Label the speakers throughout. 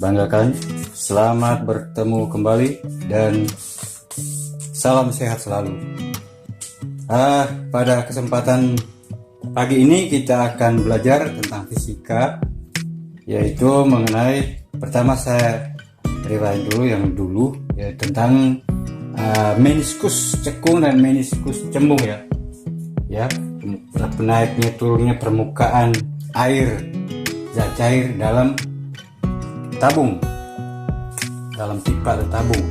Speaker 1: banggakan. Selamat bertemu kembali dan salam sehat selalu. Pada kesempatan pagi ini kita akan belajar tentang fisika, yaitu mengenai, pertama saya rewind dulu yang dulu ya, tentang meniskus cekung dan meniskus cembung ya, naiknya turunnya permukaan air zat cair dalam tabung, dalam pipa atau tabung.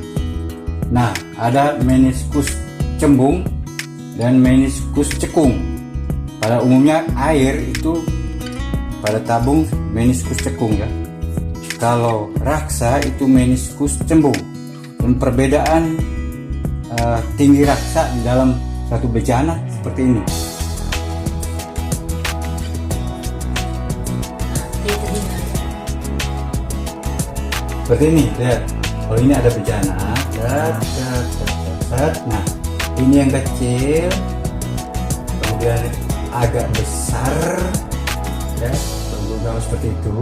Speaker 1: Nah, ada meniskus cembung dan meniskus cekung. Pada umumnya air itu pada tabung meniskus cekung ya. Kalau raksa itu meniskus cembung. Dan perbedaan tinggi raksa di dalam satu bejana seperti ini. Seperti ini, lihat. Kalau ini ada bejana, nah ini yang kecil, kemudian agak besar, ya, berguna seperti itu.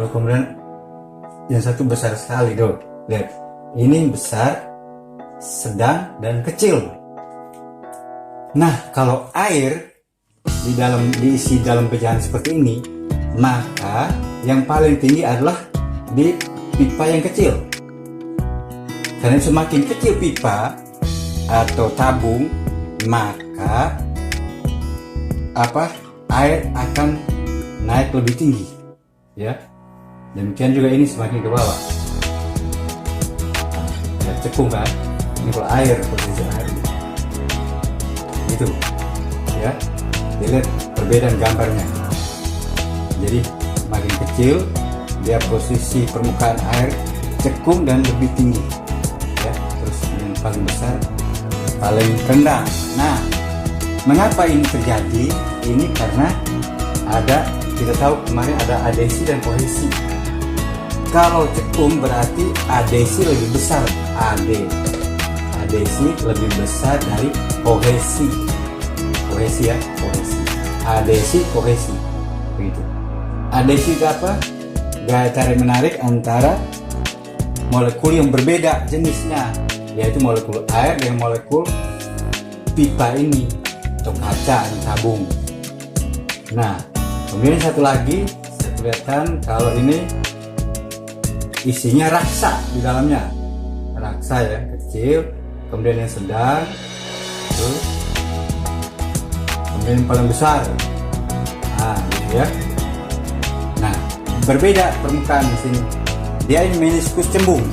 Speaker 1: Lalu kemudian yang satu besar sekali, tuh, lihat. Ini besar, sedang, dan kecil. Nah, kalau air diisi dalam bejana seperti ini, maka yang paling tinggi adalah di pipa yang kecil. Karena semakin kecil pipa atau tabung, maka air akan naik lebih tinggi, ya. Demikian juga ini semakin ke bawah. Ya, cekung kan? Ini kalau air, posisi air gitu, ya. Dilihat perbedaan gambarnya. Jadi makin kecil dia posisi permukaan air cekung dan lebih tinggi, ya. Terus yang paling besar paling rendah. Nah, mengapa ini terjadi? Ini karena kita tahu kemarin ada adesi dan kohesi. Kalau cekung berarti adesi lebih besar, adesi lebih besar dari kohesi. Kohesi ya, kohesi. Adesi, kohesi, begitu. Adesi itu apa? Gaya tarik menarik antara molekul yang berbeda jenisnya, yaitu molekul air dan molekul pipa ini atau kaca yang tabung. Nah, kemudian satu lagi saya perlihatkan, kalau ini isinya raksa di dalamnya, raksa ya, kecil, kemudian yang sedang, terus kemudian yang paling besar. Nah, gitu ya. Nah, berbeda permukaan di sini. Dia ini meniskus cembung.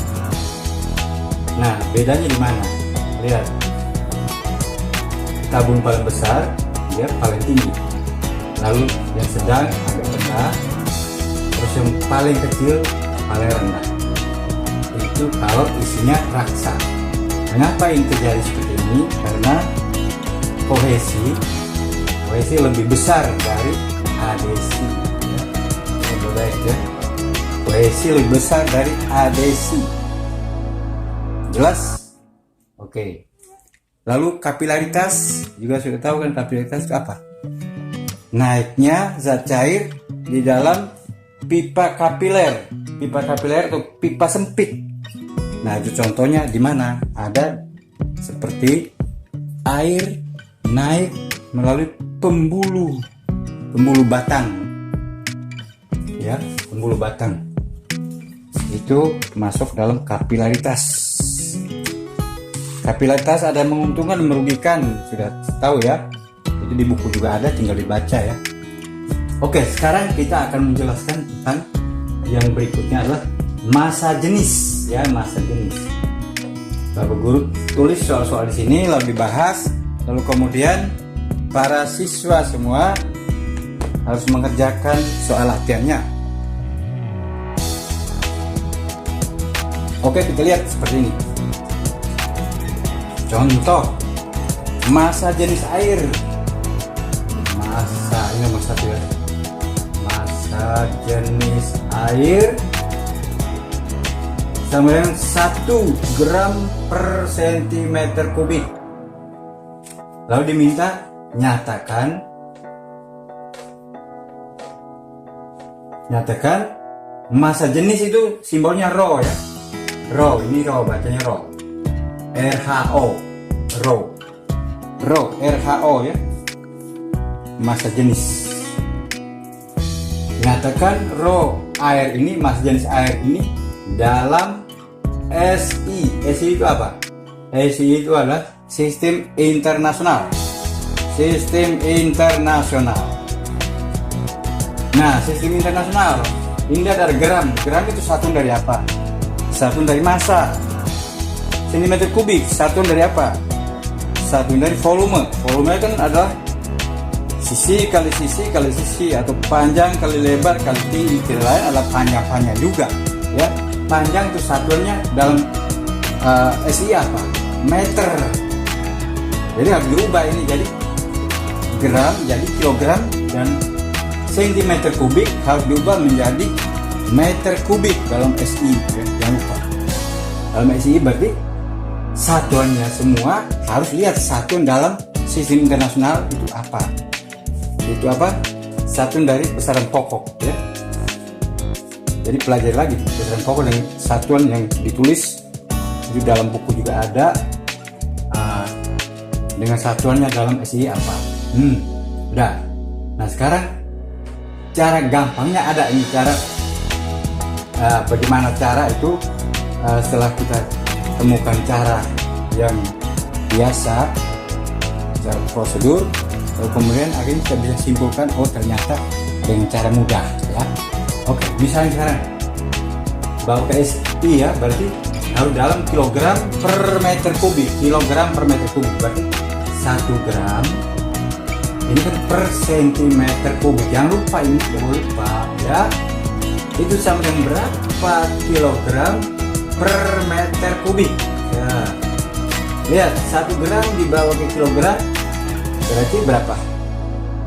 Speaker 1: Nah, bedanya di mana? Lihat. Tabung paling besar dia paling tinggi. Lalu yang sedang agak rendah. Terus yang paling kecil paling rendah. Itu kalau isinya raksa. Mengapa ini terjadi seperti ini? Karena kohesi lebih besar dari adesi. Ya. Kohesi lebih besar dari adesi. Jelas? Oke. Lalu kapilaritas, juga sudah tahu kan kapilaritas itu apa? Naiknya zat cair di dalam pipa kapiler. Pipa kapiler atau pipa sempit. Nah, itu contohnya di mana? Ada seperti air naik melalui pembuluh batang. Ya, pembuluh batang itu masuk dalam kapilaritas. Kapilaritas ada menguntungkan dan merugikan, sudah tahu ya. Itu di buku juga ada, tinggal dibaca ya. Oke, sekarang kita akan menjelaskan tentang yang berikutnya adalah massa jenis ya, massa jenis. Bapak guru tulis soal-soal di sini lalu dibahas, lalu kemudian para siswa semua harus mengerjakan soal latihannya. Oke, kita lihat seperti ini. Contoh, massa jenis air. Massa, ini nomor 1 ya. Massa jenis air sama dengan 1 gram per sentimeter kubik. Lalu diminta nyatakan Massa jenis itu simbolnya Rho ya. Rho, ini Rho, bacanya Rho. RHO, Rho. Rho, RHO ya. Massa jenis. Nyatakan Rho air ini, massa jenis air ini dalam SI. SI itu apa? SI itu adalah sistem internasional. Sistem internasional. Nah, sistem internasional ini ada gram. Gram itu satuan dari apa? Satuan dari massa. Sentimeter kubik satuan dari apa? Satuan dari volume. Volume kan adalah sisi kali sisi atau panjang kali lebar kali tinggi. Tidak lain adalah panjang juga ya. Panjang itu satuannya dalam SI apa? Meter. Jadi harus diubah ini jadi gram jadi kilogram, dan sentimeter kubik harus diubah menjadi meter kubik dalam SI ya. Jangan lupa dalam SI berarti satuannya semua harus lihat satuan dalam sistem internasional itu apa. Itu apa? Satuan dari besaran pokok ya. Jadi pelajari lagi besaran pokok dengan satuan yang ditulis di dalam buku juga ada, dengan satuannya dalam SI apa. Udah. Nah sekarang cara gampangnya ada ini, cara bagaimana cara itu setelah kita temukan cara yang biasa, cara prosedur, lalu kemudian akhirnya kita bisa simpulkan, oh ternyata dengan cara mudah ya. Oke, misalnya sekarang bawa ke SI ya, berarti harus dalam kilogram per meter kubik. Kilogram per meter kubik berarti 1 gram ini kan per sentimeter kubik. Jangan lupa ini, jangan lupa ya. Itu sama dengan berapa kilogram per meter kubik ya. Lihat 1 gram dibawa ke kilogram berarti berapa?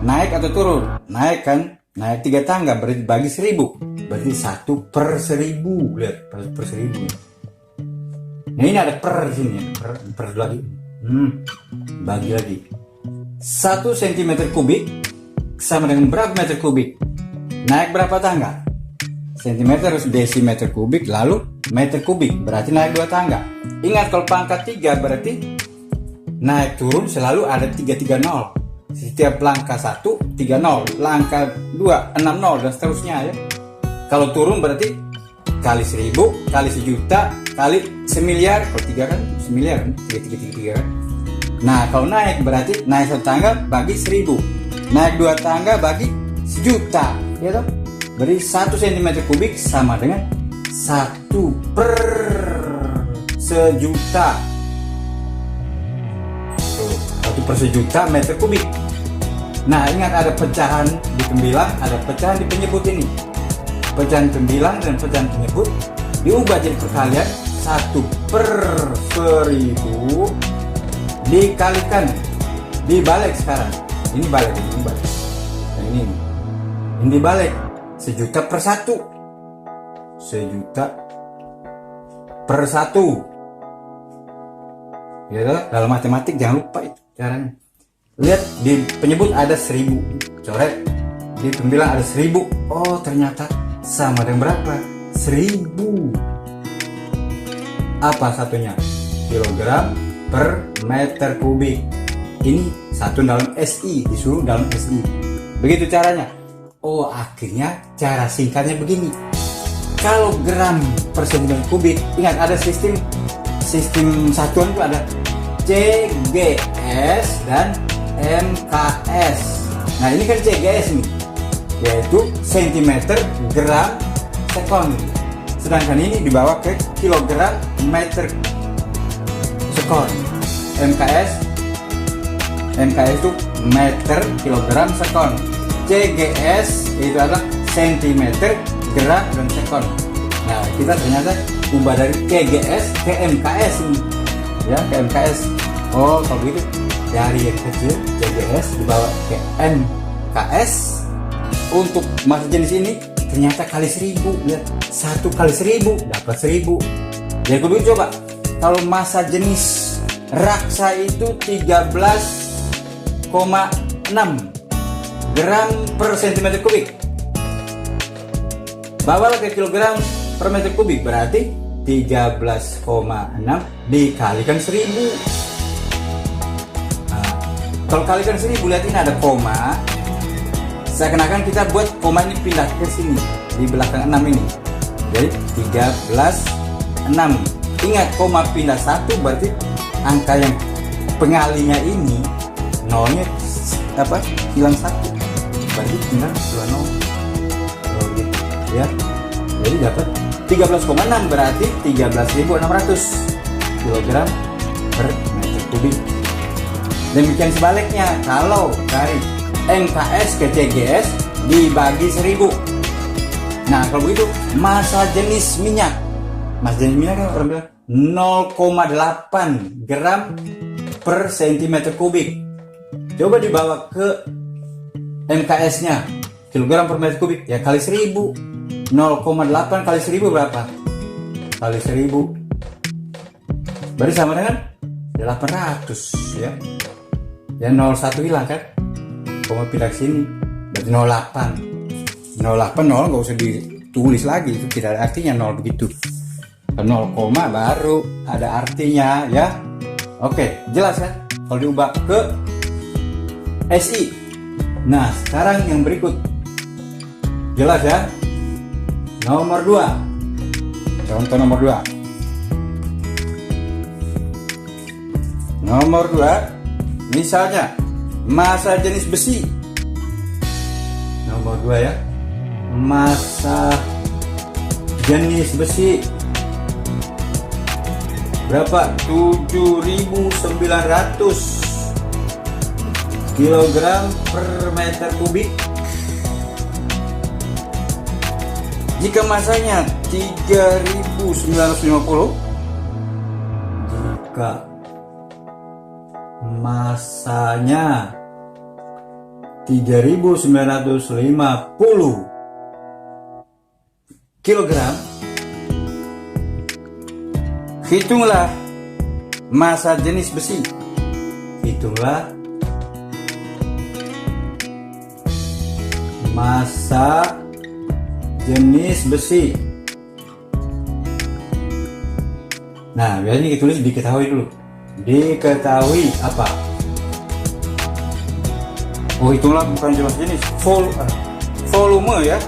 Speaker 1: Naik atau turun? Naik kan? Naik 3 tangga berarti bagi 1000 berarti 1 per 1000. Lihat per 1000. Nah ini ada per sini ya. Per lagi. Bagi lagi 1 cm kubik sama dengan berapa meter kubik? Naik berapa tangga? Sentimeter harus desimeter kubik, lalu meter kubik berarti naik 2 tangga. Ingat kalau pangkat 3 berarti naik turun selalu ada 330. Setiap langkah 1 30, langkah 2 60 dan seterusnya ya. Kalau turun berarti kali 1000 kali 1.000.000 kali semiliar. Kalau 3 kan semiliar kan, 3 kan. Nah kalau naik berarti naik 1 tangga bagi 1000, naik 2 tangga bagi 1.000.000 ya toh. Berarti 1 cm kubik sama dengan 1 per 1.000.000. 1 per 1.000.000 meter kubik. Nah ingat ada pecahan di tembilang, ada pecahan di penyebut ini. Pecahan tembilang dan pecahan penyebut diubah jadi perkalian 1 per 1000 dikalikan, dibalik sekarang. Ini balik, ini balik. Dan ini dibalik 1.000.000 per 1. 1.000.000 per 1. Ya, dalam matematik jangan lupa itu caranya. Lihat di penyebut ada 1000, coret. Di tembilang ada 1000. Oh ternyata sama dengan berapa? 1000. Apa satunya? Kilogram per meter kubik. Ini satu dalam SI, disuruh dalam SI. Begitu caranya. Oh akhirnya cara singkatnya begini. Kalau gram per sentimeter kubik, ingat ada sistem satuan itu ada CGS dan MKS. Nah ini kan CGS nih, yaitu sentimeter gram sekon. Sedangkan ini dibawa ke kilogram meter sekon. MKS itu meter kilogram sekon. CGS itu adalah sentimeter gram dan sekon. Nah kita ternyata ubah dari CGS ke MKS ini ya, ke MKS. Oh kalau begitu dari yang kecil CGS dibawa ke MKS. Untuk massa jenis ini ternyata kali 1000. Lihat 1 kali 1000 dapat 1000. Jadi kedua coba kalau massa jenis raksa itu 13,6 gram per sentimeter kubik. bawalah ke kilogram per meter kubik, berarti 13,6 dikalikan 1000. Nah, kalau kalikan 1000, lihat ini ada koma. Saya kenakan kita buat koma ini pindah ke sini di belakang 6 ini. Jadi 13,6. Ingat, koma pindah 1 berarti angka yang pengalinya ini nolnya hilang 1. Berarti tinggal 20 gitu ya. Jadi dapat 13,6 berarti 13.600 kg per meter kubik. Demikian sebaliknya, kalau dari MKS ke CGS dibagi 1000. Nah, kalau begitu massa jenis minyak. Massa jenis minyak kan orang bilang 0,8 gram per cm kubik. Coba dibawa ke MKS-nya, kilogram per meter kubik, ya kali 1000. 0,8 kali 1000 berapa? Kali 1000 berarti sama dengan 800 ya. Ya 01 hilang kan, koma pindah sini berarti 08. 08 0 nggak usah ditulis lagi, itu tidak ada artinya 0 begitu. 0, baru ada artinya ya. Oke, jelas kan kalau diubah ke SI. Nah, sekarang yang berikut jelas ya. Nomor 2, contoh nomor 2. Nomor 2, misalnya massa jenis besi. Nomor 2 ya, massa jenis besi berapa? 7.900 kg per meter kubik. Jika massanya 3.950, jika massanya 3.950 kg, hitunglah massa jenis besi. Hitunglah massa jenis besi. Nah, biasanya ditulis diketahui dulu. Diketahui apa? Oh, hitunglah bukan jenis jenis, volume ya.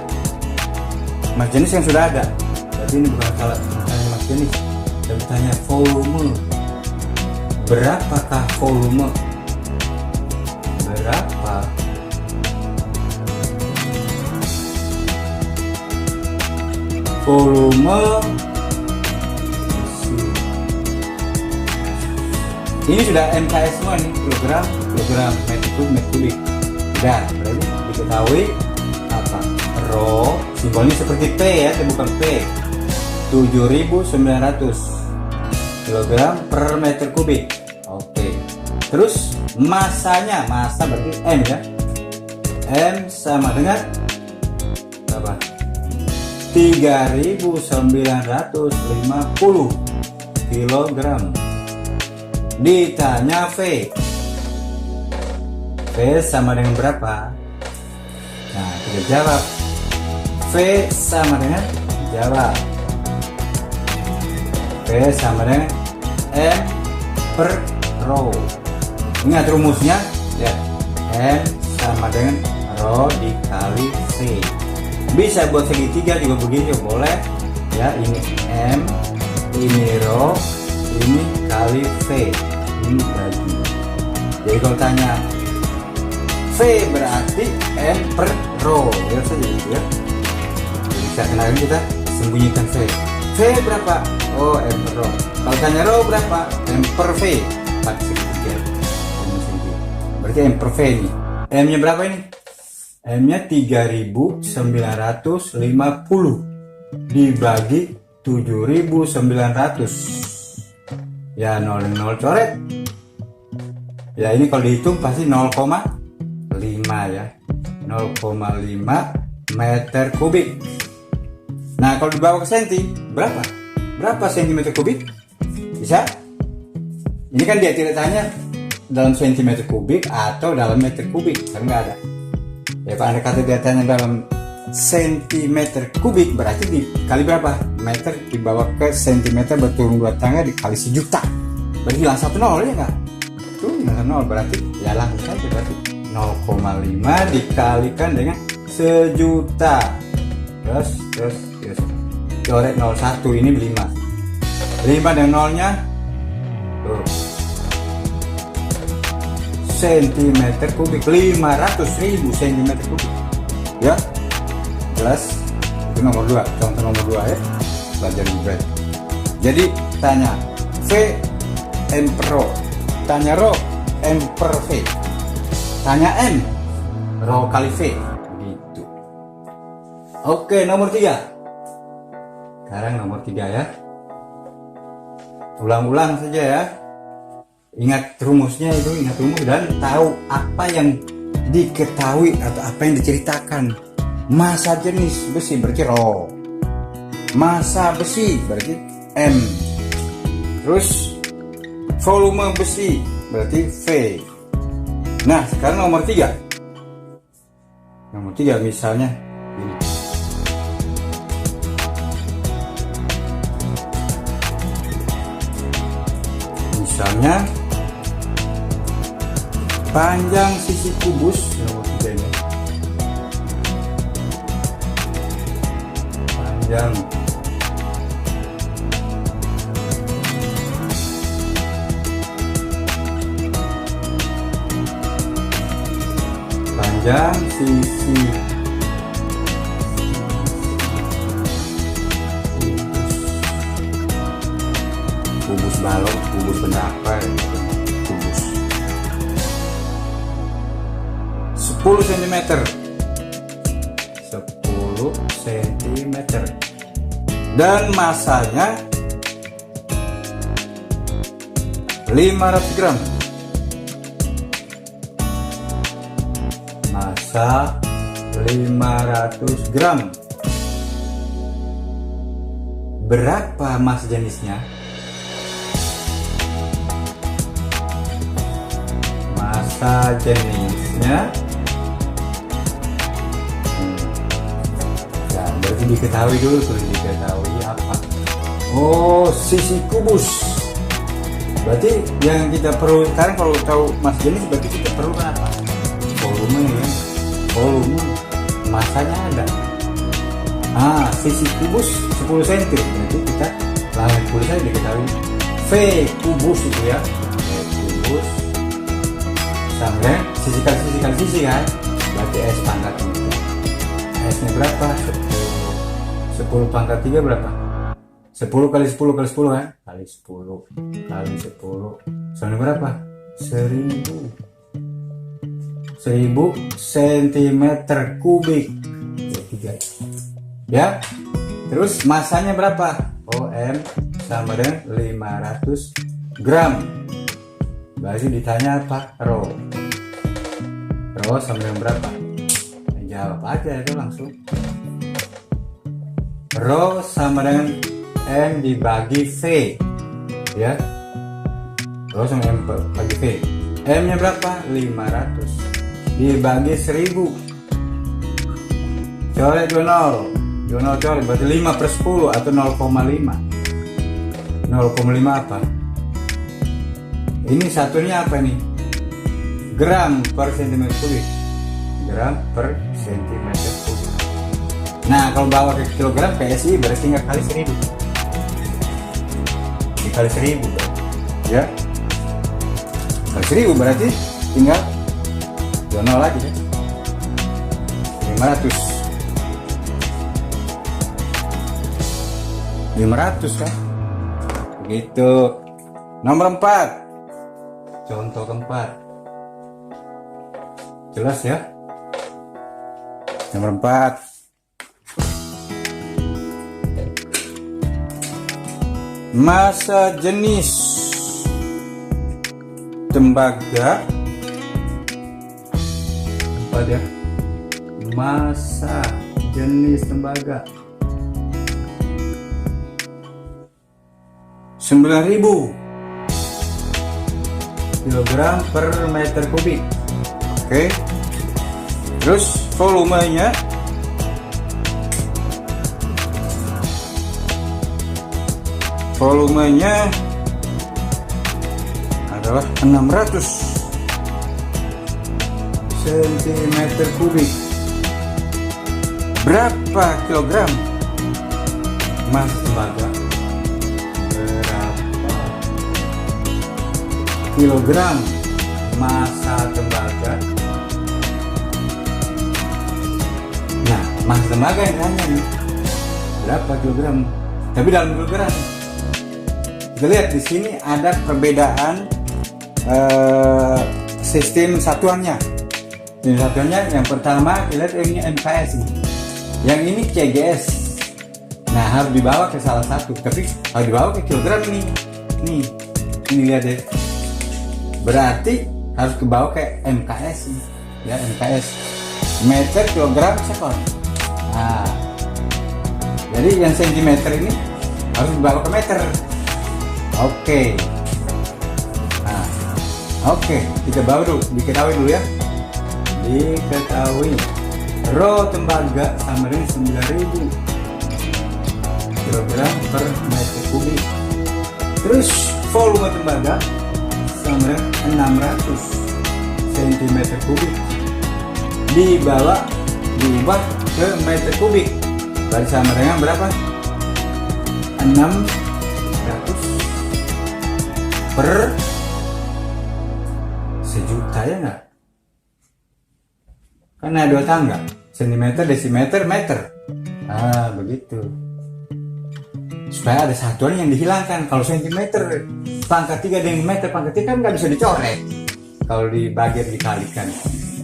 Speaker 1: Mas jenis yang sudah ada. Berarti ini bukan salah tanya mas jenis. Tapi tanya volume. Berapakah volume? Berapa? Volume ini sudah MKS semua nih, kilogram meter kubik. Dan berarti diketahui apa? Rho simbolnya seperti P ya, bukan P. 7.900 kg per meter kubik. Oke. Terus massanya, massa berarti M ya. M sama dengan apa? 3.950 kg. Ditanya V. V sama dengan berapa? Nah, kita jawab. V sama dengan jawab. V sama dengan M per rho. Ingat rumusnya ya. M sama dengan rho dikali V. Bisa buat segitiga juga begini boleh ya. Ini M, ini rho, ini kali V, ini bagi. Jadi kalau tanya V berarti M per rho, ya saja gitu ya. Jadi kita kenalin, kita sembunyikan V. V berapa? Oh, M per rho. Kalau tanya rho berapa? M per V. Pakai segitiga. Berarti M per V ini. M-nya berapa ini? M-nya 3.950 dibagi 7.900. Ya 0 coret. Ya ini kalau dihitung pasti 0,5 ya. 0,5 meter kubik. Nah kalau dibawa ke senti berapa? Berapa sentimeter kubik? Bisa? Ini kan dia tidak tanya dalam sentimeter kubik atau dalam meter kubik, kan nggak ada. Ya kalau Anda kata dia tanya dalam cm kubik, berarti dikali berapa? Meter dibawa ke cm, berturun 2 tangga dikali 1.000.000, berarti hilang 1 nol ya nggak? Tuh hilang 1 nol, berarti ya langsung saja, berarti 0,5 dikalikan dengan 1.000.000. Terus coret 01, ini 5 dan nolnya tuh, cm kubik, 500.000 cm kubik ya. Jelas? Itu nomor 2, contoh nomor 2 ya, belajar Google. Jadi tanya V M per rho, tanya rho M per V, tanya M rho kali V gitu. Oke, nomor 3. Sekarang nomor 3 ya, ulang-ulang saja ya, ingat rumusnya itu, ingat rumus dan tahu apa yang diketahui atau apa yang diceritakan. Massa jenis besi berarti rho, massa besi berarti M, terus volume besi berarti V. Nah sekarang nomor 3 misalnya ini, misalnya panjang sisi kubus, nomor 3 ini, panjang sisi kubus balok, kubus benda apa ya, kubus 10 cm, 10 cm dan massanya 500 gram. Massa 500 gram. Berapa massa jenisnya? Massa jenisnya ya, berarti diketahui dulu, diketahui apa? Oh, sisi kubus. Berarti yang kita perlu sekarang, kalau tahu massa jenis berarti kita perlu apa? Volume ya, volume, massanya ada. Sisi kubus 10 cm, berarti kita langsung tulis saja, diketahui V kubus itu ya, V kubus sampai sisi kali sisi kan, berarti S pangkat 3. S nya berapa? 10 pangkat 3 berapa? 10 kali 10 kali 10 kan, kali 10 kali 10 sama berapa? 1000 cm kubik ya. Terus massanya berapa? M sama dengan 500 gram. Berarti ditanya apa? Rho sama dengan berapa? Jawab aja itu langsung. Rho sama dengan M dibagi V ya. Rho sama M bagi V. M nya berapa? 500 dibagi 1000, coret 2 nol coret, berarti 5 per 10 atau 0,5. 0,5 apa? Ini satunya apa nih? Gram per cm kubik, gram per cm kubik. Nah kalau bawa ke kilogram PSI berarti tinggal kali 1000, dikali 1000 ya, kali 1000 berarti tinggal 2 nol lagi ya, 500 kan begitu. Nomor 4, contoh keempat, jelas ya. Nomor 4, massa jenis tembaga, ya, massa jenis tembaga 9.000 kg per meter kubik. Oke. Terus volumenya volumenya adalah 600 cm kubik. Berapa kilogram massa tembaga? Berapa kilogram massa tembaga? Nah, massa tembaga yang tanya nih, berapa kilogram? Tapi dalam kilogram. Kita lihat di sini ada perbedaan sistem satuannya. Sistem satuannya yang pertama kita lihat ini MKS nih. Yang ini CGS. Nah, harus dibawa ke salah satu, tapi harus dibawa ke kilogram ini. Nih, ini lihat deh. Berarti harus dibawa ke MKS nih. Ya, MKS. Meter, kilogram, sekon. Nah, jadi yang sentimeter ini harus dibawa ke meter. Oke. Nah, oke, kita bawa dulu, diketahui dulu ya. Diketahui. Rho tembaga sama dengan 9.000 kilogram per meter kubik. Terus volume tembaga sama dengan 600 cm kubik. Dibawa diubah ke meter kubik. Berarti sama dengan berapa? 600 per sejuta, ya enggak? Kan ada dua tangga, sentimeter, desimeter, meter. Ah, begitu. Supaya ada satuan yang dihilangkan. Kalau sentimeter pangkat 3 dengan meter pangkat 3 kan nggak bisa dicoret. Kalau dibagi dikalikan.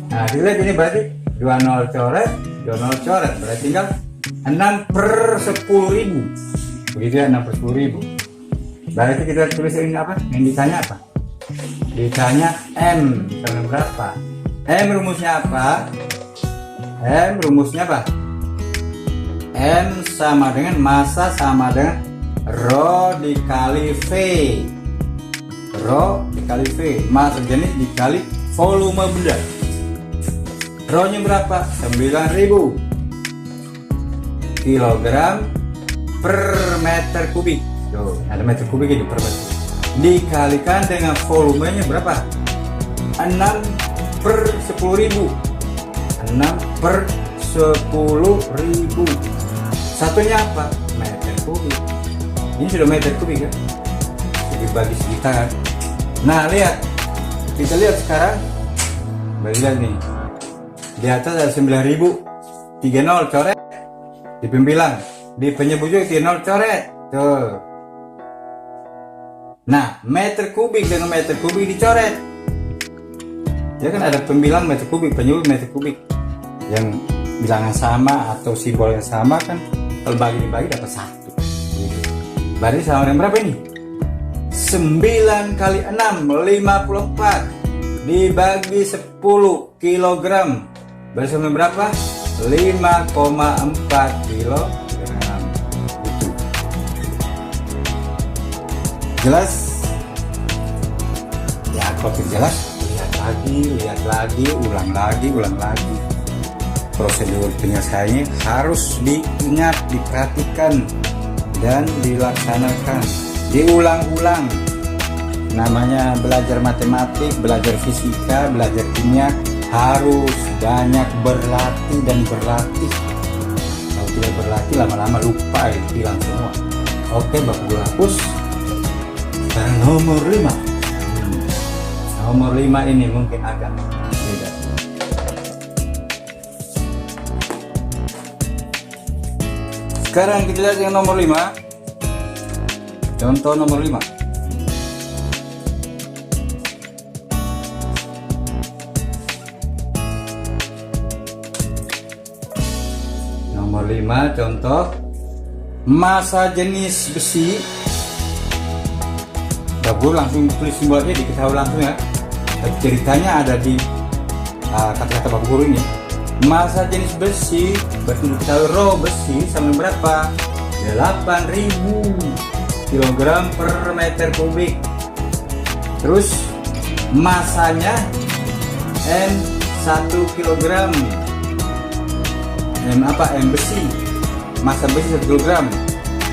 Speaker 1: Nah, dilihat ini berarti 20 coret, 20 coret. Berarti tinggal 6 per 10.000. Begitu ya, 6 per 10.000. Berarti kita tulis ini apa? Yang ditanya apa? Ditanya M sama berapa? M rumusnya apa? M rumusnya apa? M sama dengan massa sama dengan Rho dikali V. Rho dikali V. Massa jenis dikali volume benda. Rho nya berapa? 9.000 kilogram per meter kubik. Tuh, ada meter kubik ini per meter. Dikalikan dengan volumenya berapa? 6 per 10.000. 6 per 10.000. Satunya apa? Meter kubik. Ini sudah meter kubik ya. Dibagi sejuta kan. Nah, lihat. Kita lihat sekarang. Lihat nih. Di atas ada 9.000. 30 coret. Di pembilang. Di penyebut juga 30 coret. Tuh. Nah, meter kubik dengan meter kubik dicoret. Ya kan ada pembilang meter kubik, penyebut meter kubik. Yang bilangan sama atau simbol yang sama kan, kalau bagi-bagi dapat 1. Berarti sama dengan berapa ini? 9 kali 6, 54. Dibagi 10 kilogram. Berarti sama dengan berapa? 5,4 kilogram. Itu. Jelas? Ya, kalau jelas, lihat lagi, ulang lagi. Prosedur penyelesaiannya harus diingat, diperhatikan, dan dilaksanakan. Diulang-ulang. Namanya belajar matematik, belajar fisika, belajar kimia, harus banyak berlatih dan berlatih. Kalau tidak berlatih, lama-lama lupa, hilang semua. Oke, Bapak Guru hapus. Sekarang nomor 5. Nomor 5 ini mungkin agak beda. Sekarang kita lihat yang nomor 5. Contoh nomor 5. Nomor 5 contoh massa jenis besi. Bagus, langsung tulis simbolnya diketahui langsung ya. Ceritanya ada di kata-kata Bapak Guru ini. Massa jenis besi berbentuk Rho besi sama berapa? 8.000 kilogram per meter kubik. Terus massanya M 1 kilogram. M apa? M besi. Massa besi 1 kilogram.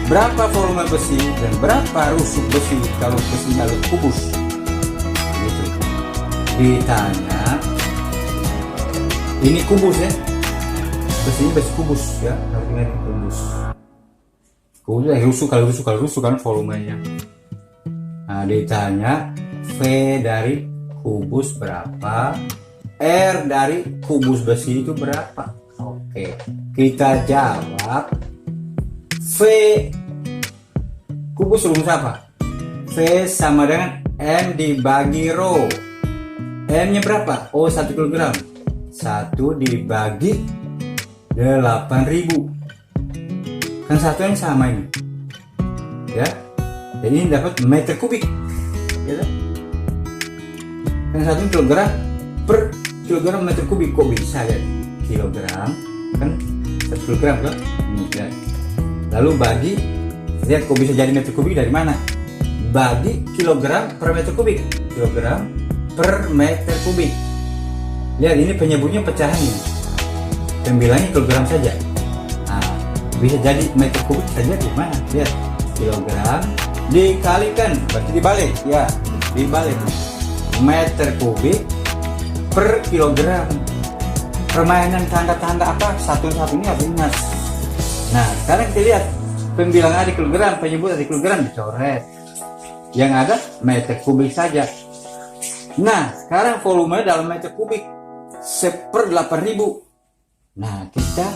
Speaker 1: berapa volume besi dan berapa rusuk besi kalau besinya kubus. Gitu. Ditanya, ini kubus ya, besinya besi kubus ya, harusnya kubus. Kubus kalau rusuk kan volumenya. Nah, ditanya V dari kubus berapa, R dari kubus besi itu berapa. Oke, kita jawab V kubus rumus apa? V sama dengan M dibagi rho. M nya berapa? Oh, 1 kg. 1 dibagi 8.000. Kan satunya sama ini. Ya. Jadi ini dapat meter kubik. Ya. Kan 1 kg per kilogram meter kubik. Kok bisa ya? Kilogram kan 1 kg kan? Ini ya. Lalu bagi, lihat kok bisa jadi meter kubik dari mana? Bagi kilogram per meter kubik. Kilogram per meter kubik. Lihat ini penyebutnya pecahan ini. Pembilangnya kilogram saja. Nah, bisa jadi meter kubik saja di mana? Lihat, kilogram dikalikan, berarti dibalik ya, dibalik. Meter kubik per kilogram. Permainan tanda-tanda apa? Satu-satunya harus ingat. Nah, sekarang kita lihat pembilangan di kilogram, penyebut di kilogram dicoret. Yang ada meter kubik saja. Nah, sekarang volume dalam meter kubik 1/8.000. Nah, kita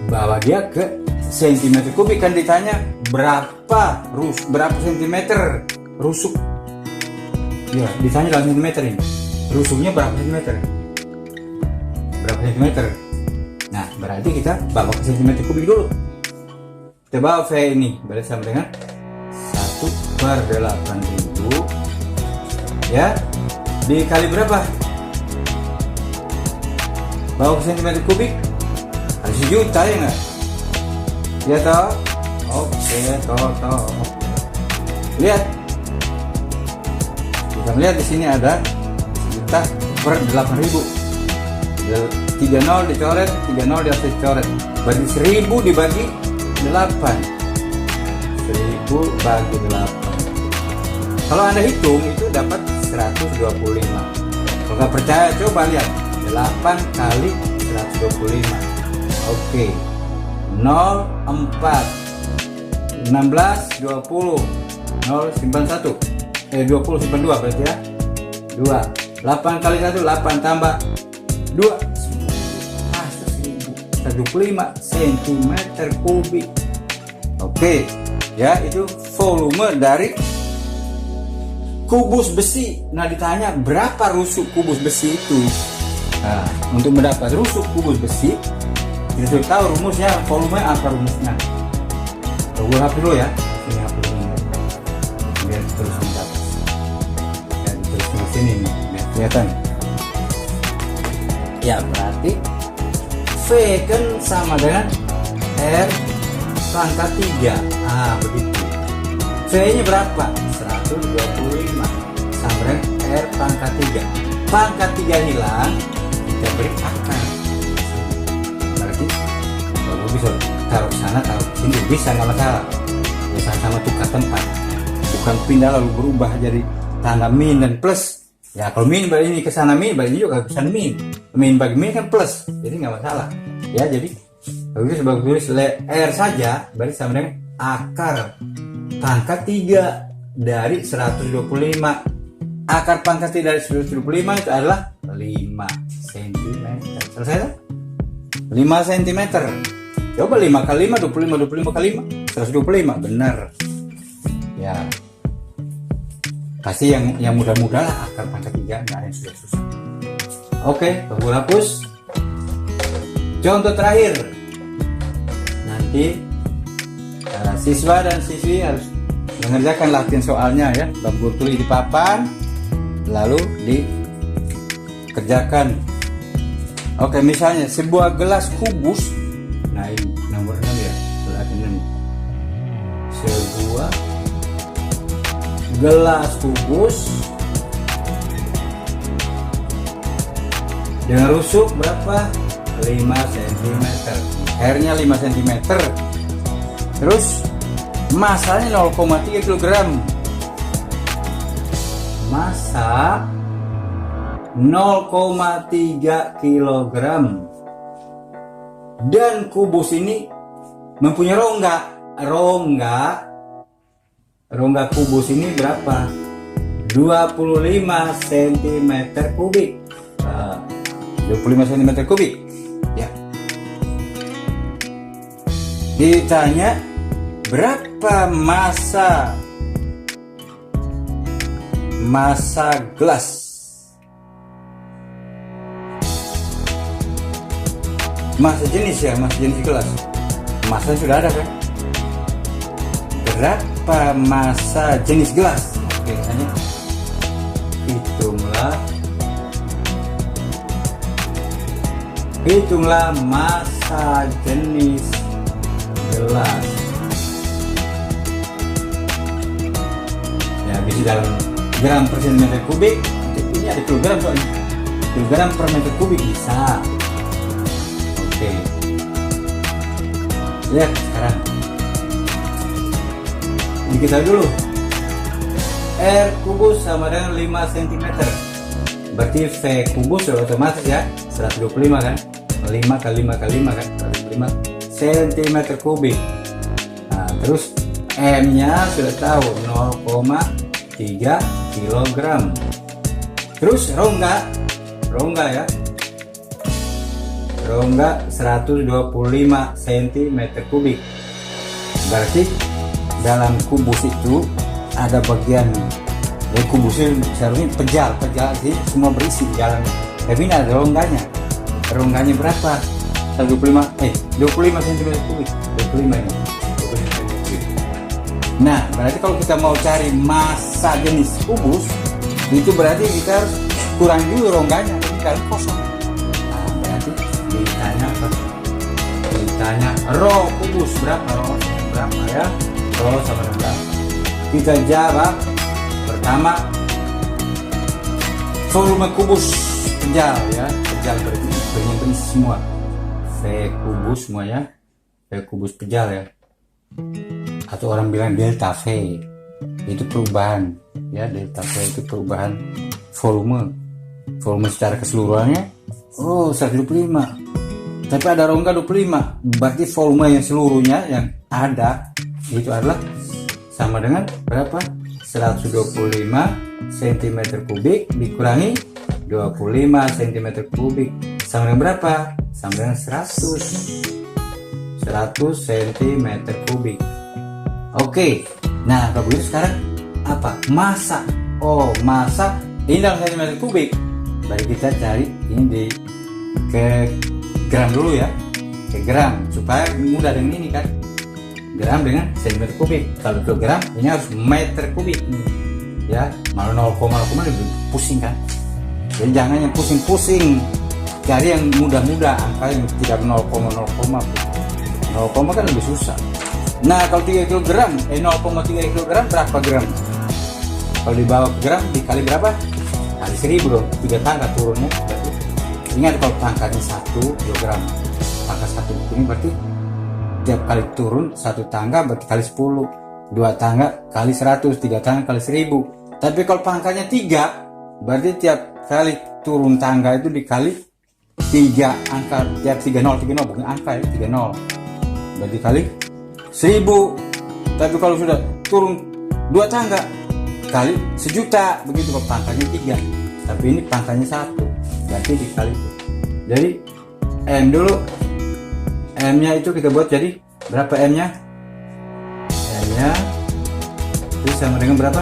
Speaker 1: bawa dia ke sentimeter kubik, kan ditanya berapa sentimeter rusuk. Ya, ditanya dalam sentimeter ini. Rusuknya berapa sentimeter? Berapa sentimeter? Nah, berarti kita bawa ke sentimeter kubik dulu. Kita bawa V ini berarti sama dengan 1/8.000 ya, dikali berapa? Bawa ke sentimeter kubik harus juta ya nggak? Ya toh? Oke, toh. Lihat, kita melihat di sini ada juta per 8.000. 30 dicoret, 30 di atas dicoret. Berarti 1000 dibagi 8. 1000 bagi 8. Kalau Anda hitung itu dapat 125. Kalau nggak percaya coba lihat 8 kali 125. Oke. 0, 4, 16, 20, 0 simpan 1. 20 simpan 2 berarti ya. 2. 8 kali 1 8 tambah 2 125 cm kubik. Oke, ya itu volume dari kubus besi. Nah, ditanya berapa rusuk kubus besi itu. Nah, untuk mendapat rusuk kubus besi kita sudah tahu rumusnya, volume apa rumusnya. Gue hapus dulu ya. Ini hapus ini biar terus mendapat. Dan terus di sini nih, biar kelihatan. Ya, berarti V kan sama dengan R pangkat 3. Ah, begitu. V nya berapa? 125 sama dengan R pangkat 3. Pangkat 3 hilang, kita beri akar. Berarti kalau bisa taruh sana, taruh sini bisa, nggak masalah. Bisa sama tukar tempat, bukan pindah lalu berubah jadi tanda min dan plus. Ya, kalau min bagi ini ke sana min, bagi ini juga ke sana min. Min bagi min kan plus, jadi nggak masalah. Ya, jadi kalau itu sebagai tulis R saja, berarti sama dengan akar pangkat 3 dari 125. Akar pangkat 3 dari 125 itu adalah 5 cm. Selesai kan? 5 cm. Coba 5 kali 5, 25 kali 5, 125. Benar. Ya. Kasih yang mudah-mudah lah, akar pangkat 3, nggak yang susah-susah. Oke, tunggu hapus. Contoh terakhir. Nanti siswa dan siswi harus mengerjakan latihan soalnya ya, bambu tulis di papan lalu dikerjakan. Oke, misalnya sebuah gelas kubus. Nah, ini nomor 6 ya, gelas 6. Sebuah gelas kubus dengan rusuk berapa? 5 cm. R-nya 5 cm. Terus masanya 0,3 kg. Massa 0,3 kg. Dan kubus ini mempunyai rongga kubus ini berapa? 25 cm kubik. 25 cm kubik ya. Ditanya berapa massa gelas? Massa jenis ya, massa jenis gelas. Massa sudah ada kan? Berapa massa jenis gelas? Oke, tanya. Hitunglah massa jenis gelas. Ya, bisa dalam gram per cm kubik. Ini ada kilogram soalnya. Kilogram per meter kubik bisa. Oke. Lihat sekarang. Diketahui dulu. R kubus sama dengan 5 cm. Berarti V kubus sudah otomatis ya, 125 kan? 5 kali 5 kali 5 kan? 125 cm kubik. Nah, terus M nya sudah tahu 0,3 kg. Terus rongga ya, rongga 125 cm kubik. Berarti dalam kubus itu ada bagian ya, kubusnya seharusnya pejal sih, semua berisi di dalam. Tapi ini ada rongganya berapa? 25 cm kubik. 25 ini. Nah, berarti kalau kita mau cari massa jenis kubus, itu berarti kita harus kurangi dulu rongganya, kalau kosong. Nah, berarti ditanya apa? Ditanya rho kubus berapa ya? Rho sama dengan berapa? Kita jawab pertama volume kubus pejal ya, pejal berarti berisi semua. V kubus semuanya, V kubus pejal ya. Atau orang bilang delta V, itu perubahan ya, delta V itu perubahan volume secara keseluruhannya. 125, tapi ada rongga 25, berarti volume yang seluruhnya yang ada itu adalah sama dengan berapa? 125 cm kubik dikurangi 25 cm kubik sama dengan berapa? Sama dengan 100 cm kubik. Oke, nah kalau begitu sekarang apa? Massa. Massa ini dalam cm kubik. Mari kita cari ini ke gram dulu ya, ke gram supaya mudah dengan ini kan, gram dengan cm kubik. Kalau kilogram ini harus meter kubik nih ya, malah 0,0 lebih pusing kan. Jadi jangan yang pusing-pusing, cari yang mudah-mudah, angka yang tidak 0,0 kan lebih susah. Nah kalau 3 kg 0,3 kg berapa gram? Kalau dibawa ke gram dikali berapa? Kali 1000 dong, 3 tangga turunnya. Ingat kalau pangkatnya 1 kg, pangkat 1 ini berarti tiap kali turun 1 tangga berarti kali 10, 2 tangga kali 100, 3 tangga kali 1000. Tapi kalau pangkatnya 3 berarti tiap kali turun tangga itu dikali 3 angka, tiap 30 bukan angka ya, 30 berarti kali 1000. Tapi kalau sudah turun 2 tangga kali 1.000.000, begitu kalau pangkatnya 3, tapi ini pangkatnya 1 berarti dikali. Jadi M dulu, M nya itu kita buat jadi berapa M nya? M nya itu sama dengan berapa?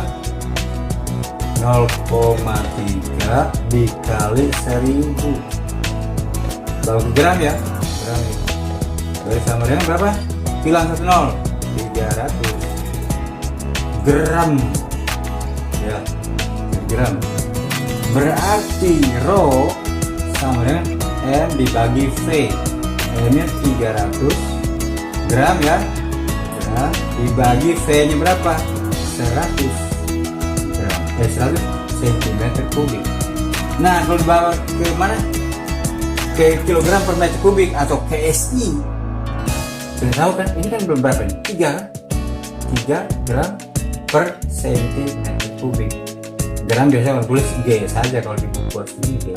Speaker 1: 0,3 dikali 1000. Bawa ke gram ya, gram ini. Jadi sama dengan berapa? Hilang 1 0, 300 gram ya, gram. Berarti rho sama dengan M dibagi V. M nya 300 gram ya, gram dibagi V nya berapa? 100 gram, 100 cm kubik. Nah kalau dibawa ke mana? Ke kilogram per meter kubik atau KSI. Sudah tahu kan? Ini kan berapa nih? 3 kan? 3 gram per cm kubik. Gram biasanya tulis G saja kalau di buku asli G.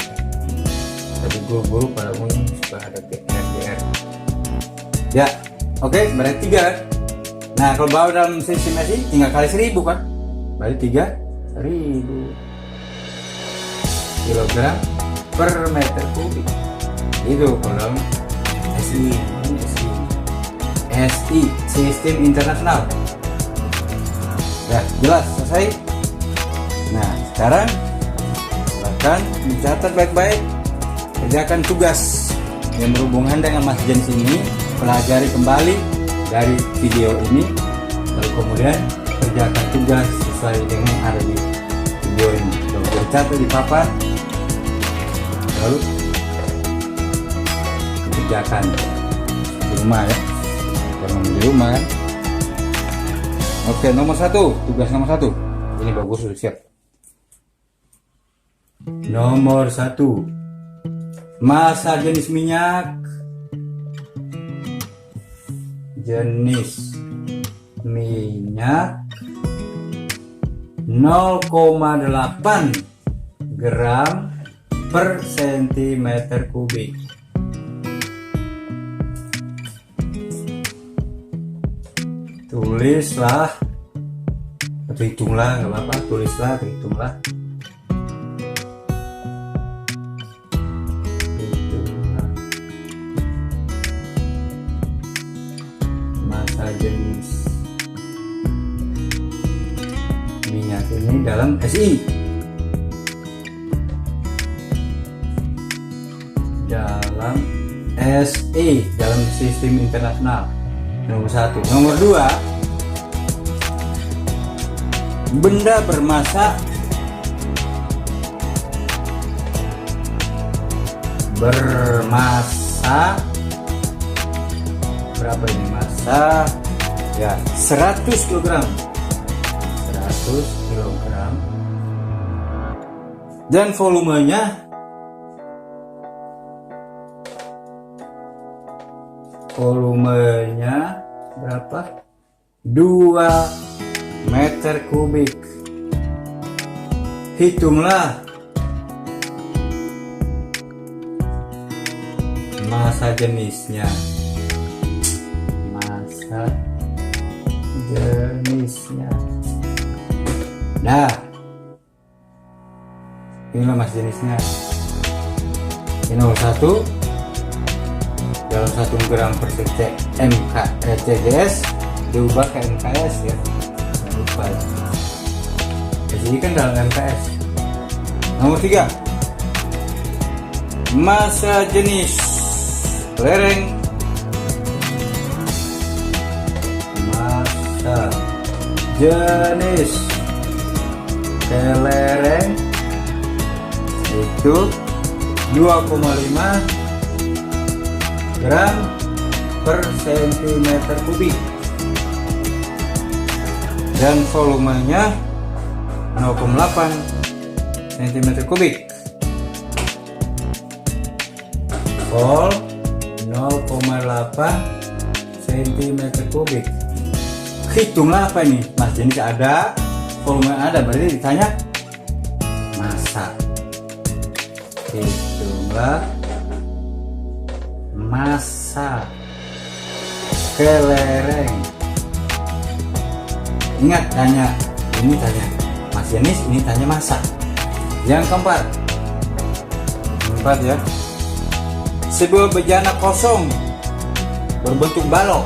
Speaker 1: Tapi guru-guru pada umumnya suka ada GR. Ya, oke, berarti 3 kan? Nah, kalau bawa dalam sistem SI tinggal kali 1000 kan? Berarti 3000 kilogram per meter kubik. Itu kalau SI, sistem internasional. Ya, jelas, selesai. Nah, sekarang silakan dicatat baik-baik, kerjakan tugas yang berhubungan dengan Mas Jens ini, pelajari kembali dari video ini, lalu kemudian kerjakan tugas sesuai dengan yang ada di video ini. Lalu dicatat di papan, lalu kerjakan di rumah ya, karena di rumah kan. Oke, nomor 1, tugas nomor 1 ini bagus, sudah siap. Nomor 1, massa jenis minyak, jenis minyak 0,8 gram per cm kubik. Tulislah atau hitunglah, nggak apa-apa, tulislah atau hitunglah. Massa jenis minyak ini dalam SI, dalam sistem internasional. Nomor 1. Nomor 2, benda bermassa berapa ini massa ya, 100 kg dan volumenya berapa? 2 meter kubik. Hitunglah massa jenisnya. Nah, inilah massa jenisnya. Ini nomor 1 dalam 1 gram per CGS diubah ke MKS ya, jangan lupa ya. Jadi kan dalam MKS. Nomor 3, massa jenis lereng, massa jenis kelereng itu 2,5 gram per cm kubik dan volumenya 0,8 cm kubik. Vol 0,8 cm kubik. Hitunglah apa ini? Mas jenis ada, volume ada, berarti ditanya massa. Hitunglah massa kelereng. Ingat, ini tanya Mas jenis, ini tanya massa. Yang keempat ya, sebuah bejana kosong berbentuk balok.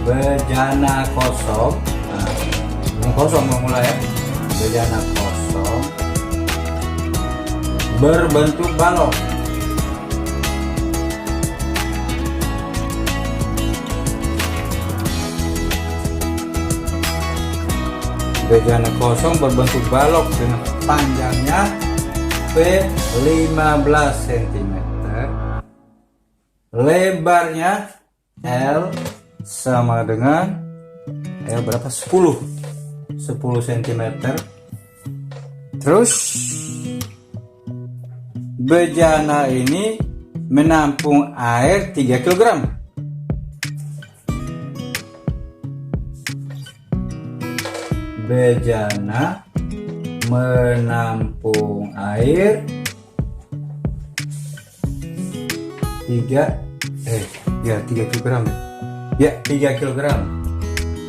Speaker 1: Bejana kosong, ini kosong mulai ya. Bejana kosong berbentuk balok. Bejana kosong berbentuk balok dengan panjangnya P15 cm, lebarnya L sama dengan L berapa? 10 cm. Terus bejana ini menampung air 3 kg. bejana menampung air 3 kilogram. Ya, 3 kilogram.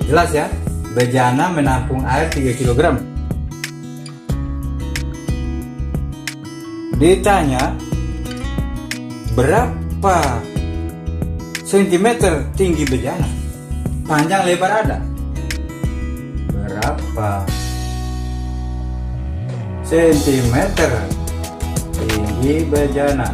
Speaker 1: Jelas ya? Bejana menampung air 3 kilogram. Ditanya, berapa sentimeter tinggi bejana? Panjang lebar ada? Berapa sentimeter tinggi bejana?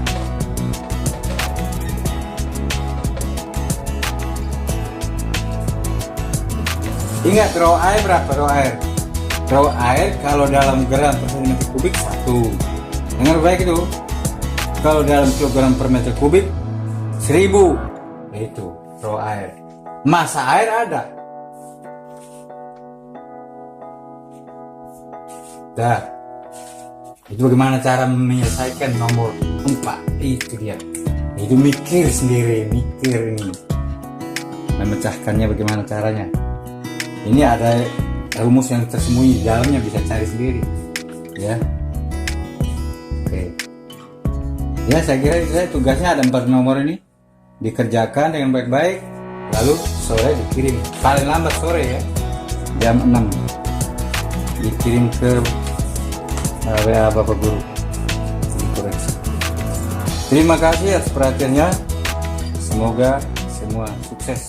Speaker 1: Ingat, raw air berapa? Raw air kalau dalam gram per cm kubik 1. Dengar baik itu. Kalau dalam kilogram per meter kubik 1000. Itu raw air. Massa air ada. Dah. Itu bagaimana cara menyelesaikan nomor 4. Itu dia. Itu mikir sendiri, mikir ini. Memecahkannya bagaimana caranya. Ini ada rumus yang tersembunyi di dalamnya, bisa cari sendiri. Ya. Oke. Ya, saya kira tugasnya ada 4 nomor ini. Dikerjakan dengan baik-baik, lalu sore dikirim. Paling lambat sore ya, jam 6. Dikirim ke WA Bapak Guru. Dikoreksi. Terima kasih atas perhatiannya. Semoga semua sukses.